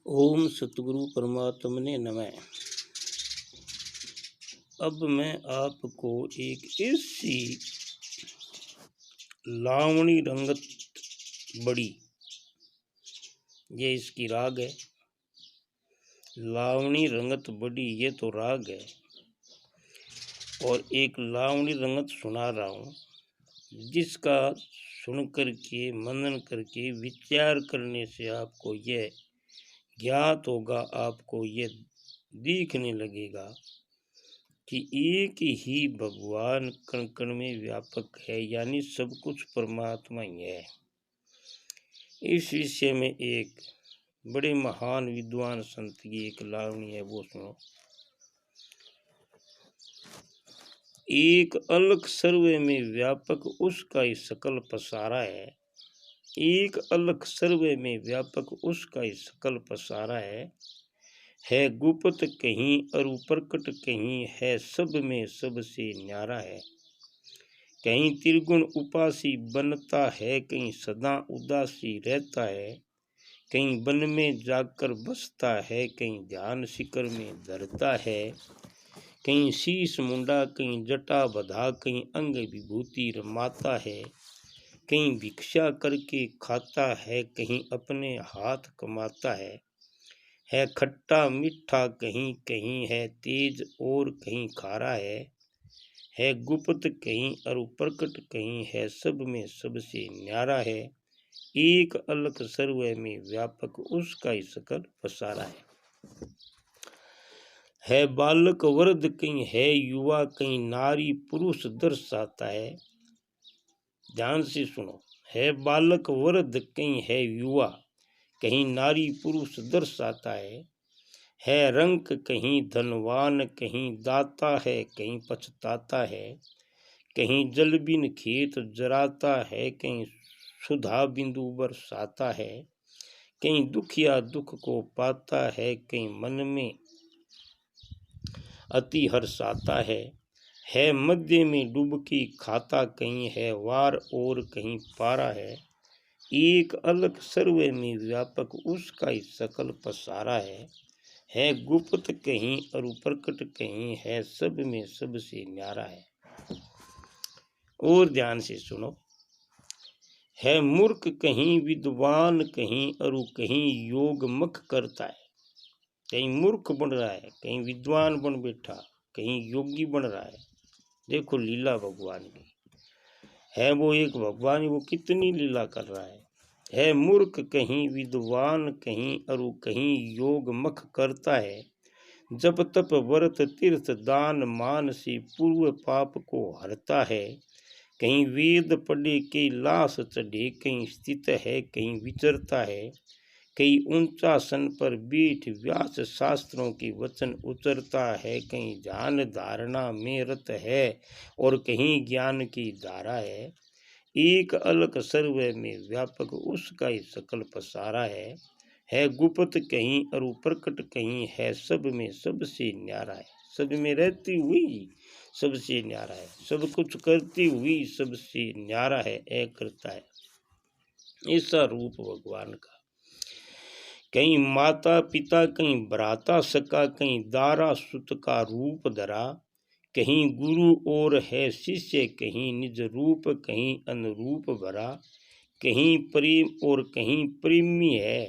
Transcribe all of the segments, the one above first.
ओम सतगुरु परमात्मने नमः। अब मैं आपको एक ऐसी लावणी रंगत बड़ी, ये इसकी राग है। लावणी रंगत बड़ी ये तो राग है, और एक लावणी रंगत सुना रहा हूँ, जिसका सुनकर के मनन करके विचार करने से आपको यह ज्ञात होगा, आपको यह दिखने लगेगा कि एक ही भगवान कण कण में व्यापक है, यानी सब कुछ परमात्मा ही है। इस विषय में एक बड़े महान विद्वान संत की एक लावणी है, वो सुनो। एक अलग सर्वे में व्यापक उसका ही सकल पसारा है। एक अलग सर्वे में व्यापक उसका ही सकल पसारा है गुप्त कहीं और प्रकट कहीं, है सब में सबसे न्यारा है। कहीं त्रिगुण उपासी बनता है, कहीं सदा उदासी रहता है। कहीं वन में जाकर बसता है, कहीं ध्यान शिखर में धरता है। कहीं शीश मुंडा, कहीं जटा बधा, कहीं अंग विभूति रमाता है। कहीं भिक्षा करके खाता है, कहीं अपने हाथ कमाता है खट्टा मीठा कहीं कहीं, है तेज और कहीं खारा है गुप्त कहीं और प्रकट कहीं, है सब में सबसे न्यारा है। एक अलग सर्व में व्यापक उसका ही सकल पसारा है बालक वृद्ध कहीं, है युवा कहीं, नारी पुरुष दर्शाता है। ध्यान से सुनो। है बालक वृद्ध कहीं, है युवा कहीं, नारी पुरुष दर्शाता है रंक कहीं धनवान कहीं, दाता है कहीं पछताता है। कहीं जल बिन खेत जराता है, कहीं सुधा बिंदु बरसाता है। कहीं दुखिया दुख को पाता है, कहीं मन में अति हर्षाता है मध्य में डुबकी खाता, कहीं है वार और कहीं पारा है। एक अलग सर्वे में व्यापक उसका ही सकल पसारा है गुप्त कहीं और प्रकट कहीं, है सब में सबसे न्यारा है। और ध्यान से सुनो। है मूर्ख कहीं विद्वान कहीं, और कहीं योग मख करता है। कहीं मूर्ख बन रहा है, कहीं विद्वान बन बैठा, कहीं योगी बन रहा है। देखो लीला भगवान की है, वो एक भगवान, वो कितनी लीला कर रहा है मूर्ख कहीं विद्वान कहीं, और कहीं योग मख करता है। जप तप व्रत तीर्थ दान मान से पूर्व पाप को हरता है। कहीं वेद पढ़े के लाश चढ़े, कहीं स्थित है कहीं विचरता है। कहीं ऊंचा सन पर बैठ व्यास शास्त्रों के वचन उचरता है। कहीं ध्यान धारणा में रत है, और कहीं ज्ञान की धारा है। एक अलग सर्व में व्यापक उसका ही सकल पसारा है गुप्त कहीं और प्रकट कहीं, है सब में सबसे न्यारा है। सब में रहती हुई सबसे न्यारा है, सब कुछ करती हुई सबसे न्यारा है, करता है। ऐसा रूप भगवान का। कहीं माता पिता कहीं भ्राता सका, कहीं दारा सुत का रूप धरा। कहीं गुरु और है शिष्य, कहीं निज रूप कहीं अनुरूप भरा। कहीं प्रेम और कहीं प्रेमी है,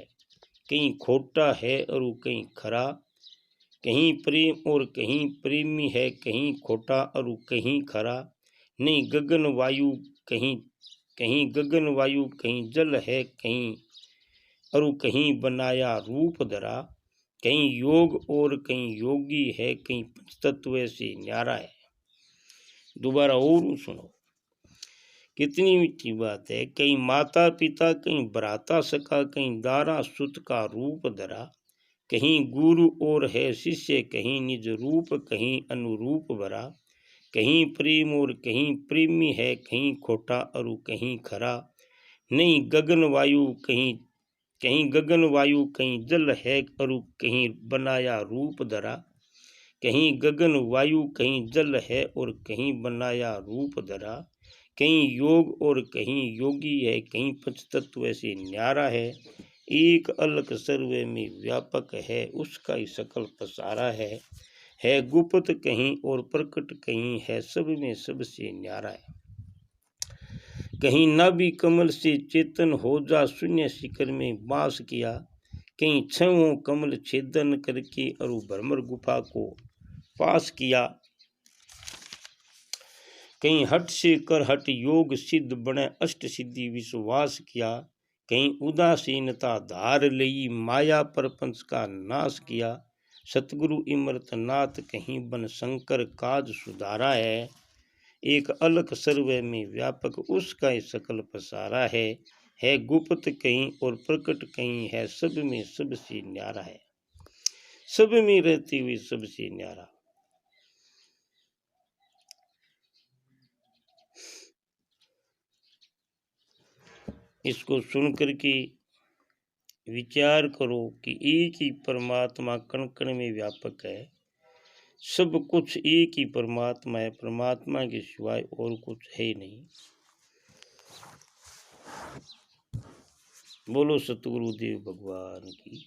कहीं खोटा है और कहीं खरा। कहीं प्रेम और कहीं प्रेमी है, कहीं खोटा और कहीं खरा। नहीं गगन वायु कहीं कहीं गगन वायु, कहीं जल है कहीं और कहीं बनाया रूप धरा। कहीं योग और कहीं योगी है, कहीं पंचतत्व से न्यारा है। दोबारा और सुनो, कितनी मीठी बात है। कहीं माता पिता कहीं भ्राता सका, कहीं दारा सुत का रूप धरा। कहीं गुरु और है शिष्य, कहीं निज रूप कहीं अनुरूप भरा। कहीं प्रेम और कहीं प्रेमी है, कहीं खोटा और कहीं खरा। नहीं गगन वायु कहीं कहीं गगन वायु, कहीं जल है और कहीं बनाया रूप धरा। कहीं गगन वायु कहीं जल है और कहीं बनाया रूप धरा। कहीं योग और कहीं योगी है, कहीं पंचतत्व से न्यारा है। एक अलग सर्व में व्यापक है, उसका ही सकल पसारा है गुप्त कहीं और प्रकट कहीं, है सब में सबसे न्यारा है। कहीं नाभि कमल से चेतन हो जा शून्य शिखर में वास किया, कहीं छवों कमल छेदन करके अरु भ्रमर गुफा को पास किया, कहीं हट से कर हट योग सिद्ध बने अष्ट सिद्धि विश्वास किया, कहीं उदासीनता धार लई माया प्रपंच का नाश किया, सतगुरु इमरत नाथ कहीं बन शंकर काज सुधारा एक अलग सर्व में व्यापक उसका ही सकल पसारा है गुप्त कहीं और प्रकट कहीं, है सब में सबसे न्यारा सब में रहते हुए सबसे न्यारा। इसको सुन करके विचार करो कि एक ही परमात्मा कण कण में व्यापक है, सब कुछ एक ही परमात्मा है, परमात्मा के सिवाय और कुछ है नहीं। बोलो सतगुरुदेव भगवान की।